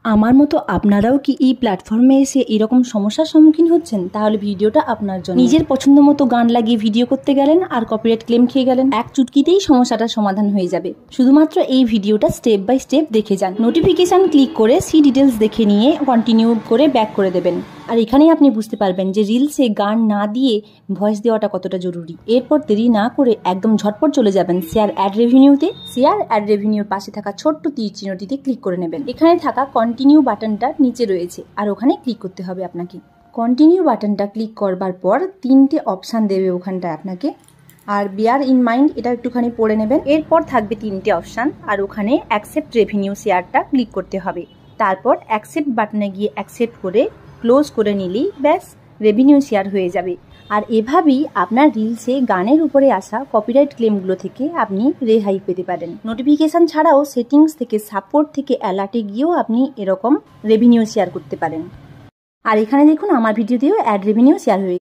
আমার মতো আপনারাও কি এই প্ল্যাটফর্মে এসে এরকম সমস্যার সম্মুখীন হচ্ছেন? তাহলে ভিডিওটা আপনার জন্য। নিজের পছন্দ মতো গান লাগিয়ে ভিডিও করতে গেলেন আর কপিরাইট ক্লেম খেয়ে গেলেন। এক চুটকিতেই সমস্যাটার সমাধান হয়ে যাবে। শুধুমাত্র এই ভিডিওটা স্টেপ বাই স্টেপ দেখে যান। নোটিফিকেশন ক্লিক করে সি ডিটেলস দেখে নিয়ে কন্টিনিউ করে ব্যাক করে দেবেন। আর এখানেই আপনি বুঝতে পারবেন যে রিলসে গান না দিয়ে ভয়েস দেওয়াটা কতটা জরুরি। এরপর দেরি না করে একদম ঝটপট চলে যাবেন শেয়ার অ্যাড রেভিনিউতে। শেয়ার অ্যাড রেভিনিউর পাশে থাকা ছোট্ট তীর চিহ্নটিতে ক্লিক করে নেবেন। এখানে থাকা কন্টিনিউ বাটনটা নিচে রয়েছে আর ওখানে ক্লিক করতে হবে আপনাকে। কন্টিনিউ বাটনটা ক্লিক করবার পর তিনটে অপশান দেবে ওখানটায় আপনাকে। আর বিয়ার ইন মাইন্ড এটা একটুখানি পড়ে নেবেন। এরপর থাকবে তিনটে অপশান আর ওখানে অ্যাকসেপ্ট রেভিনিউ শেয়ারটা ক্লিক করতে হবে। তারপর অ্যাকসেপ্ট বাটনে গিয়ে অ্যাকসেপ্ট করে ক্লোজ করে নিলেই ব্যাস রেভিনিউ শেয়ার হয়ে যাবে। আর এভাবেই আপনার রিলসে গানের উপরে আসা কপিরাইট ক্লেমগুলো থেকে আপনি রেহাই পেতে পারেন। নোটিফিকেশান ছাড়াও সেটিংস থেকে সাপোর্ট থেকে অ্যালার্টে গিয়েও আপনি এরকম রেভিনিউ শেয়ার করতে পারেন। আর এখানে দেখুন আমার ভিডিও দিয়েও অ্যাড রেভিনিউ শেয়ার হয়ে